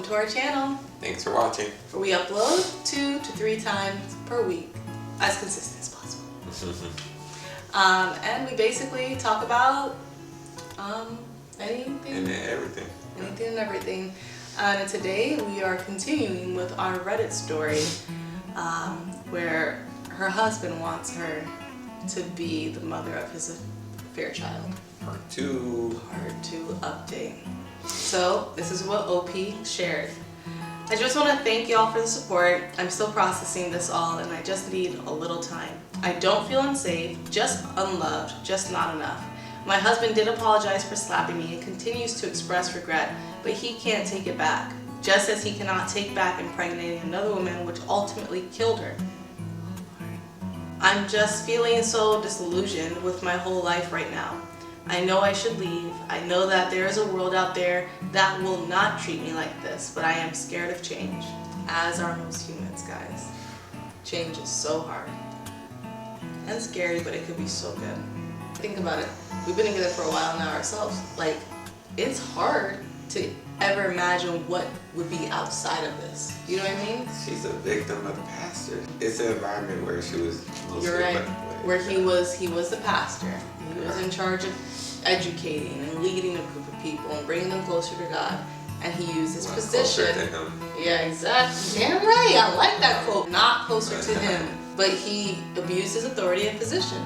to our channel. Thanks for watching. Where we upload 2 to 3 times per week, as consistent as possible. And we basically talk about anything and everything. Anything and everything. And today we are continuing with our Reddit story where her husband wants her to be the mother of his affair child. Part 2 update. So this is what OP shared. I just want to thank y'all for the support. I'm still processing this all and I just need a little time. I don't feel unsafe, just unloved, just not enough. My husband did apologize for slapping me and continues to express regret, but he can't take it back. Just as he cannot take back impregnating another woman, which ultimately killed her. I'm just feeling so disillusioned with my whole life right now. I know I should leave. I know that there is a world out there that will not treat me like this, but I am scared of change. As are most humans, guys. Change is so hard. And scary, but it could be so good. Think about it. We've been together for a while now ourselves. Like, it's hard to ever imagine what would be outside of this. You know what I mean? She's a victim of the pastor. It's an environment where she was mostly You're right. Where he was the pastor. He was in charge of educating and leading a group of people and bringing them closer to God. And he used his position. Closer to him. Yeah, exactly. Damn right. I like that quote. Not closer to him, but he abused his authority and position.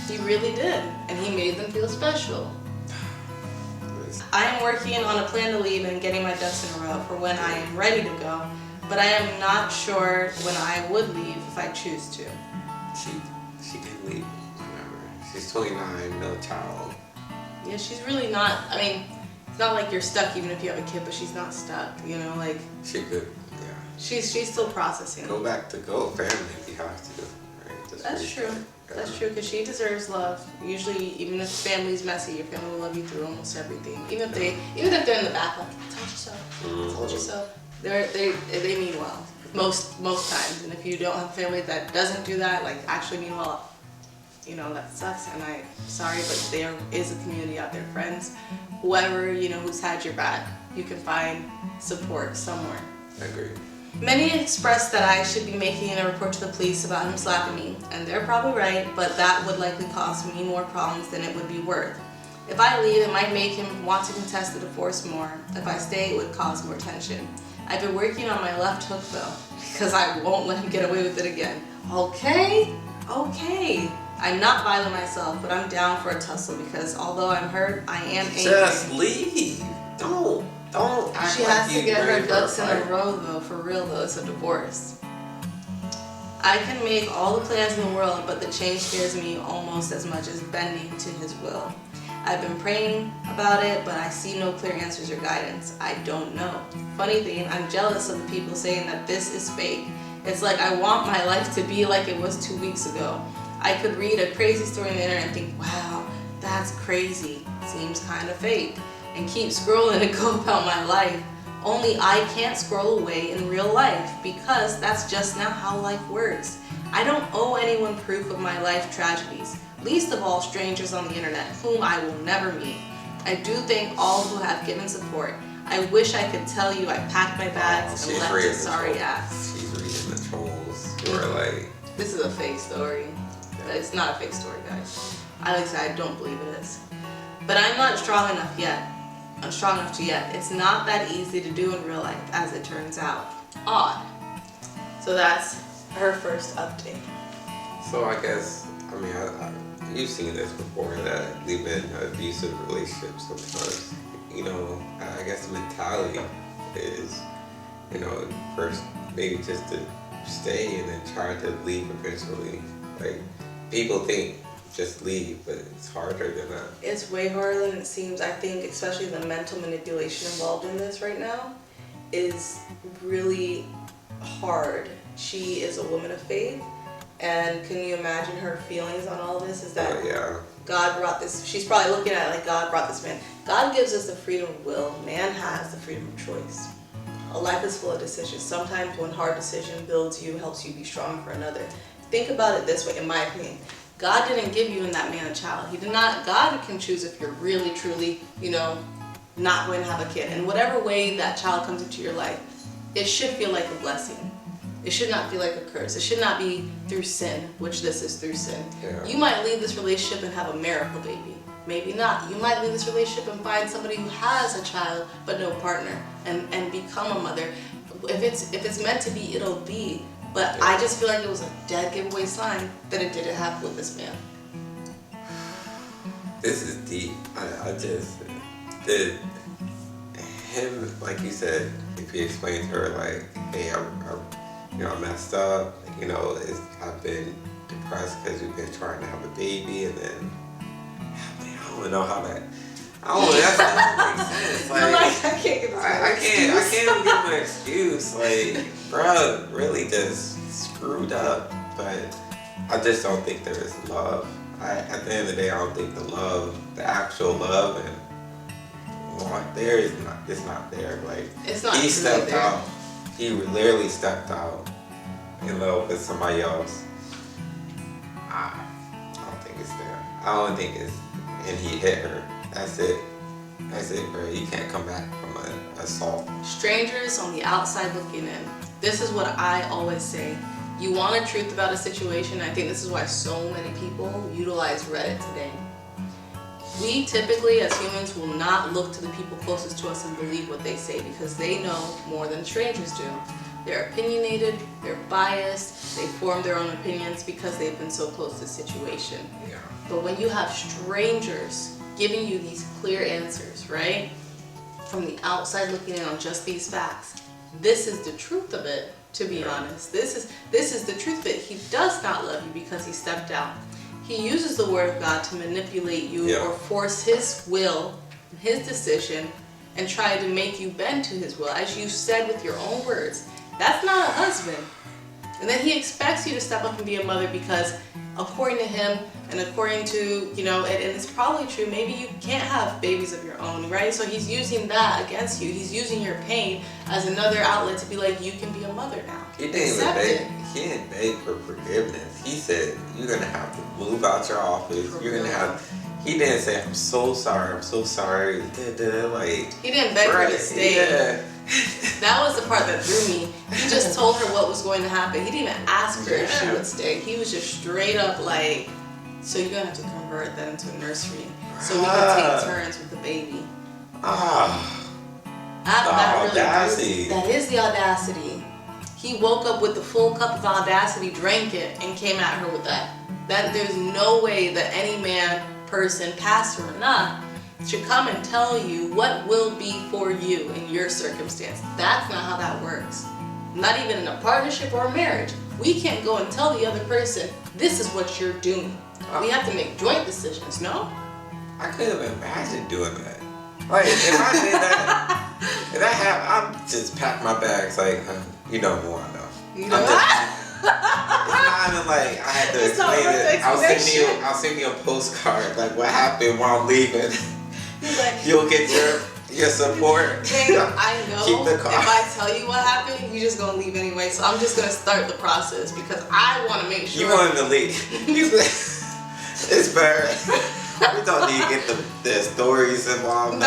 He really did, and he made them feel special. I am working on a plan to leave and getting my ducks in a row for when I am ready to go, but I am not sure when I would leave if I choose to. She can leave whenever. She's 29, no child. Yeah, she's really not, I mean, it's not like you're stuck even if you have a kid, but she's not stuck, you know, like. She could, yeah. She's still processing. Go back to family if you have to, right? That's true. That's true, because she deserves love. Usually, even if family's messy, your family will love you through almost everything. Even if they're in the back, like, I told you so. I told you so. They mean well. Most times. And if you don't have a family that doesn't do that, like actually mean well, you know, that sucks. And I'm sorry, but there is a community out there, friends, whoever, you know, who's had your back. You can find support somewhere. I agree. Many expressed that I should be making a report to the police about him slapping me, and they're probably right, but that would likely cause me more problems than it would be worth. If I leave, it might make him want to contest the divorce more. If I stay, it would cause more tension. I've been working on my left hook though, because I won't let him get away with it again. Okay. I'm not violent myself, but I'm down for a tussle because although I'm hurt, I am angry. Just leave. Don't act She like has to you get her ready for ducks in a fight. row though, for real though, it's a divorce. I can make all the plans in the world, but the change scares me almost as much as bending to his will. I've been praying about it, but I see no clear answers or guidance. I don't know. Funny thing, I'm jealous of the people saying that this is fake. It's like I want my life to be like it was 2 weeks ago. I could read a crazy story on the internet and think, wow, that's crazy. Seems kind of fake. And keep scrolling and go about my life. Only I can't scroll away in real life because that's just not how life works. I don't owe anyone proof of my life tragedies, least of all strangers on the internet whom I will never meet. I do thank all who have given support. I wish I could tell you I packed my bags and left his sorry ass. She's reading the trolls who are like... This is a fake story. It's not a fake story, guys. I like to say I don't believe it is. But I'm not strong enough yet. It's not that easy to do in real life, as it turns out. Odd. So that's her first update. So I guess, I mean, you've seen this before, that leave in abusive relationships sometimes. You know, I guess the mentality is, you know, first maybe just to stay and then try to leave eventually. Like, people think just leave, but it's harder than that. It's way harder than it seems. I think especially the mental manipulation involved in this right now is really hard. She is a woman of faith, and can you imagine her feelings on all this? Is that yeah. God brought this, she's probably looking at it like God brought this man. God gives us the freedom of will, man has the freedom of choice. A life is full of decisions. Sometimes one hard decision builds you, helps you be strong for another. Think about it this way, in my opinion. God didn't give you and that man a child. He did not. God can choose if you're really, truly, you know, not going to have a kid. And whatever way that child comes into your life, it should feel like a blessing. It should not feel like a curse. It should not be through sin, which this is through sin. Yeah. You might leave this relationship and have a miracle baby. Maybe not. You might leave this relationship and find somebody who has a child but no partner and become a mother. If it's meant to be, it'll be. But I just feel like it was a dead giveaway sign that it didn't happen with this man. This is deep. I just did him, like you said, if he explained to her like, hey, I messed up. I've been depressed because we've been trying to have a baby, and then I don't know how that. That doesn't make sense. Like, I can't get this. I can't even give my excuse. Like, bro, really just screwed up. But I just don't think there is love. At the end of the day, I don't think the actual love and want there is not. It's not there. Like, it's not. He stepped there. out. He literally stepped out in love with somebody else. I don't think it's there. I don't think it's. And he hit her. That's it, bro. You can't come back from an assault. Strangers on the outside looking in. This is what I always say. You want a truth about a situation. I think this is why so many people utilize Reddit today. We typically, as humans, will not look to the people closest to us and believe what they say because they know more than strangers do. They're opinionated, they're biased, they form their own opinions because they've been so close to the situation. Yeah. But when you have strangers giving you these clear answers, right? From the outside looking in on just these facts, this is the truth of it, to be honest. This is the truth of it. He does not love you because he stepped out. He uses the word of God to manipulate you or force his will, his decision, and try to make you bend to his will. As you said with your own words, that's not a husband. And then he expects you to step up and be a mother because according to him and according to, and it's probably true, maybe you can't have babies of your own, right? So he's using that against you. He's using your pain as another outlet to be like, you can be a mother now. He didn't beg for forgiveness. He said, you're going to have to move out your office. You're going to have... He didn't say, I'm so sorry. Like, he didn't beg her to stay. Yeah. That was the part that threw me. He just told her what was going to happen. He didn't even ask her if she would stay. He was just straight up like, so you're going to have to convert that into a nursery so we can take turns with the baby. Audacity. That is the audacity. He woke up with the full cup of audacity, drank it, and came at her with that. That there's no way that any man, person, pastor or not, should come and tell you what will be for you in your circumstance. That's not how that works. Not even in a partnership or a marriage. We can't go and tell the other person, this is what you're doing. We have to make joint decisions, no? I couldn't imagine doing that. Like, if I did that, I'm just pack my bags like, you don't want to know. You know what? It's not even like I had to explain it. I'll send you a postcard, like what happened while I'm leaving. Like, you'll get your support. Babe, I know Keep the car. if I tell you what happened, you're just going to leave anyway. So I'm just going to start the process because I want to make sure. You want him to leave. It's better. We don't need to get the stories involved.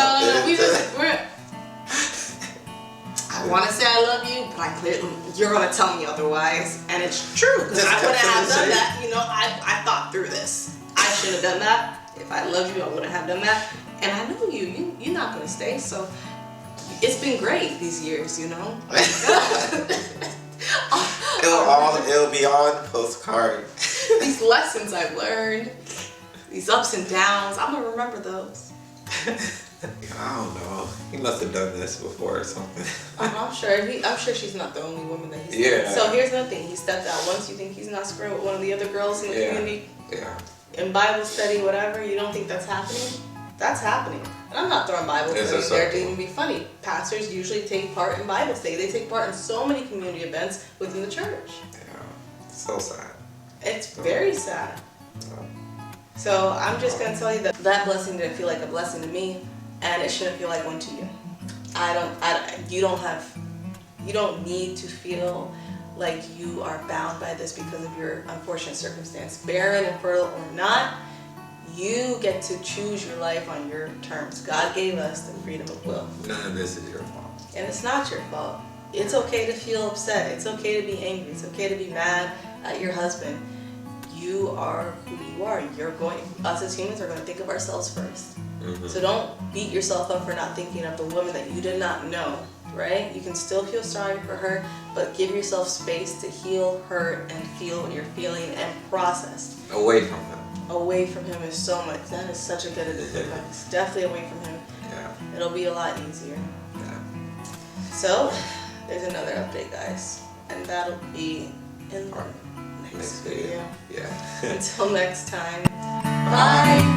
I want to say I love you, but you're going to tell me otherwise. And it's true because I wouldn't have done that. I thought through this. I should have done that. If I loved you, I wouldn't have done that. And I know you're not going to stay. So it's been great these years, It'll be all in the postcard. These lessons I've learned, these ups and downs, I'm going to remember those. I don't know. He must have done this before or something. I'm sure she's not the only woman that he's Yeah. So here's another thing. He stepped out. Once you think he's not screwing with one of the other girls in the community, in Bible study, whatever, you don't think that's happening? That's happening. And I'm not throwing Bible study there to even be funny. Pastors usually take part in Bible study. They take part in so many community events within the church. Yeah. So sad. It's very sad. So I'm just going to tell you that blessing didn't feel like a blessing to me, and it shouldn't feel like one to you. You don't need to feel like you are bound by this because of your unfortunate circumstance. Barren, infertile or not, You get to choose your life on your terms. God gave us the freedom of will. None of this is your fault. And it's not your fault. It's okay to feel upset. It's okay to be angry. It's okay to be mad at your husband. You are who you are. Us as humans are going to think of ourselves first. Mm-hmm. So don't beat yourself up for not thinking of the woman that you did not know, right? You can still feel sorry for her, but give yourself space to heal, hurt, and feel what you're feeling and process. Away from him. Away from him is so much. That is such a good advice. Definitely away from him. Yeah. It'll be a lot easier. Yeah. So, there's another update, guys. And that'll be in the Our next video. Yeah. Until next time. Bye.